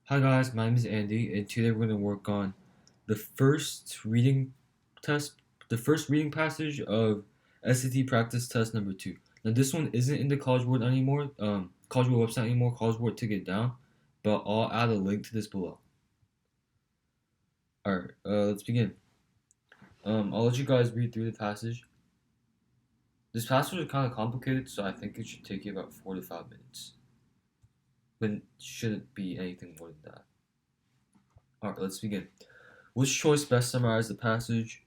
Hi guys, my name is Andy, and today we're going to work on the first reading test, the first reading passage of SAT practice test number 2. Now this one isn't in the CollegeBoard anymore, CollegeBoard website anymore. CollegeBoard took it down, but I'll add a link to this below. All right, let's begin. I'll let you guys read through the passage. This passage is kind of complicated, so I think it should take you about 4 to 5 minutes, but it shouldn't be anything more than that. All right, let's begin. Which choice best summarizes the passage?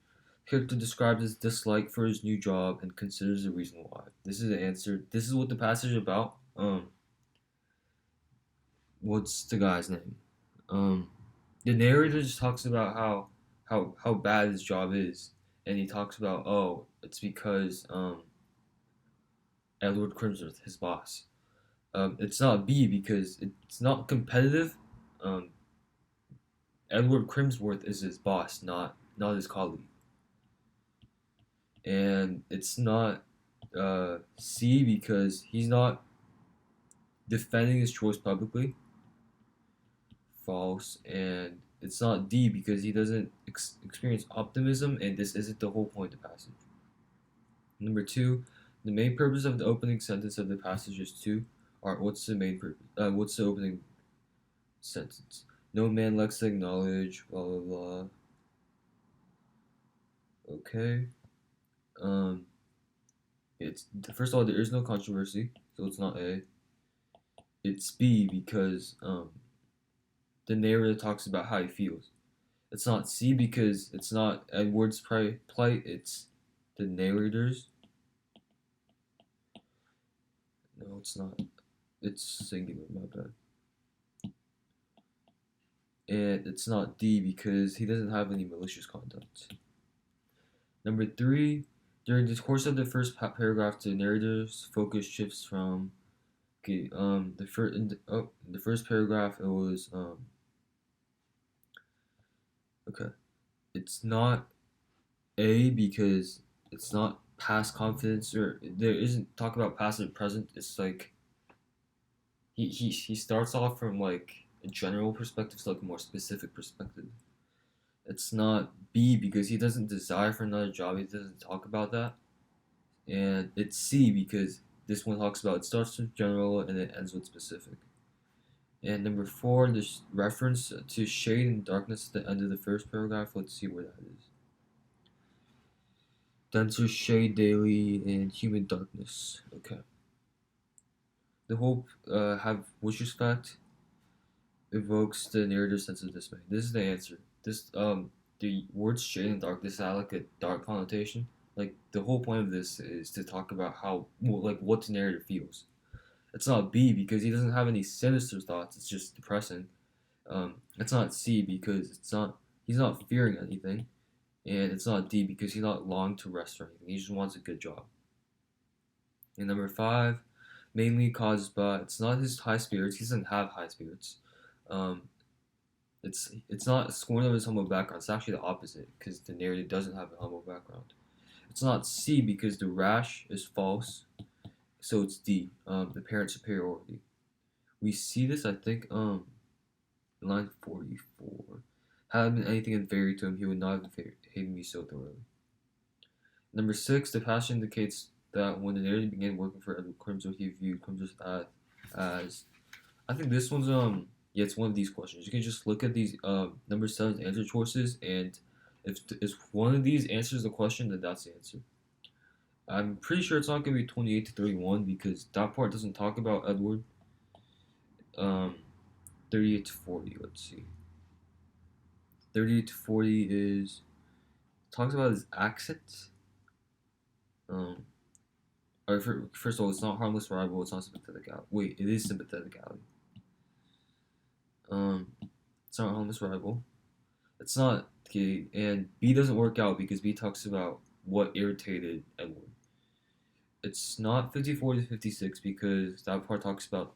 Character describes his dislike for his new job and considers the reason why. This is the answer. This is what the passage is about. What's the guy's name? The narrator just talks about how bad his job is, and he talks about it's because Edward Crimsworth, his boss. It's not B because it's not competitive. Um, Edward Crimsworth is his boss, not his colleague. And it's not C because he's not defending his choice publicly. False. And it's not D because he doesn't experience optimism, and this isn't the whole point of the passage. Number 2, the main purpose of the opening sentence of the passage is to. Alright, what's the main purpose? What's the opening sentence? No man likes to acknowledge, blah blah blah. Okay. It's first of all, there is no controversy, so it's not A. It's B because the narrator talks about how he feels. It's not C because it's not Edward's plight, it's the narrator's. No, it's not. It's singular, my bad. And it's not D because he doesn't have any malicious conduct. Number 3, during the course of the first paragraph, the narrator's focus shifts from the first paragraph it was okay. It's not A because it's not past confidence, or there isn't talk about past and present. It's like he starts off from like a general perspective to like a more specific perspective. It's not B because he doesn't desire for another job. He doesn't talk about that. And it's C because this one talks about it starts with general and it ends with specific. And number 4, this reference to shade and darkness at the end of the first paragraph. Let's see where that is. Denser shade daily and human darkness. Okay. The hope have which respect evokes the narrator's sense of dismay. This is the answer. This the words shade and darkness have like a dark connotation. Like the whole point of this is to talk about how like what the narrator feels. It's not B because he doesn't have any sinister thoughts. It's just depressing. It's not C because he's not fearing anything, and it's not D because he's not longing to rest or anything. He just wants a good job. And number 5, mainly caused by it's not his high spirits. He doesn't have high spirits. Um, it's not scorn of his humble background. It's actually the opposite because the narrator doesn't have a humble background. It's not C because the rash is false, so it's D. The parent superiority. We see this, I think, line 44. Had it been anything inferior to him, he would not have hated me so thoroughly. Number 6, the passage indicates that when the narrator began working for Edward Crimsworth, he viewed Crimsworth as. I think this one's yeah, it's one of these questions. You can just look at these number 7's answer choices, and if one of these answers the question, then that's the answer. I'm pretty sure it's not going to be 28 to 31 because that part doesn't talk about Edward. Um, 38 to 40. Let's see. 38 to 40 is talks about his accent. Um, Alright, first of all, it's not harmless rival. It's not sympathetic alley. Wait, it is sympathetic alley. It's not harmless rival. It's not okay, and B doesn't work out because B talks about what irritated Edward. It's not 54 to 56 because that part talks about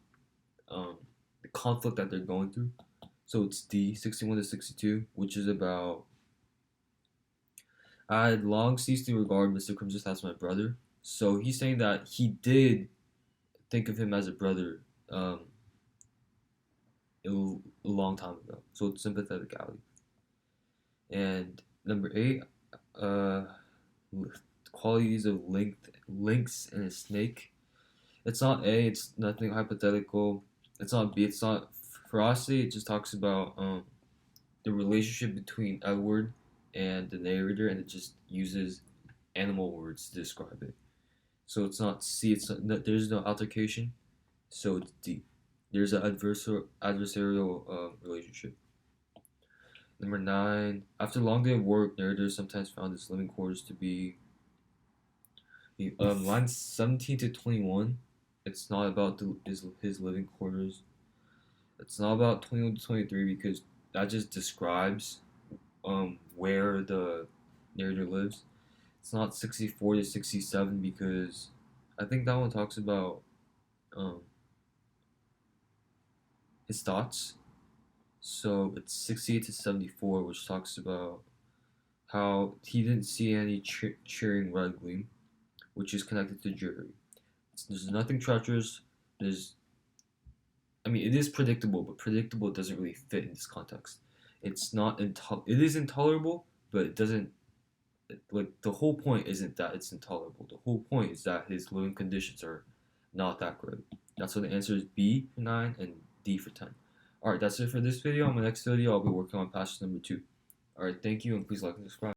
the conflict that they're going through. So it's D, 61 to 62, which is about I had long ceased to regard Mr. Crimson as my brother. So he's saying that he did think of him as a brother a long time ago. So it's sympathetic alley. And number 8, uh, qualities of lynx and a snake. It's not A. It's nothing hypothetical. It's not B. It's not ferocity. It just talks about the relationship between Edward and the narrator, and it just uses animal words to describe it. So it's not C. It's not, there's no altercation. So it's D. There's an adversarial relationship. Number 9. After a long day of work, narrators sometimes found his living quarters to be lines 17 to 21. It's not about his living quarters. It's not about 21 to 23 because that just describes where the narrator lives. It's not 64 to 67 because I think that one talks about um, his thoughts. So it's 68 to 74, which talks about how he didn't see any cheering red gleam, which is connected to jury. There's nothing treacherous. There's, I mean, it is predictable, but predictable doesn't really fit in this context. It's not it is intolerable, but it doesn't. Like the whole point isn't that it's intolerable. The whole point is that his living conditions are not that great. That's why the answer is B for 9 and D for 10. Alright, that's it for this video. On my next video, I'll be working on passage number 2. Alright, thank you, and please like and subscribe.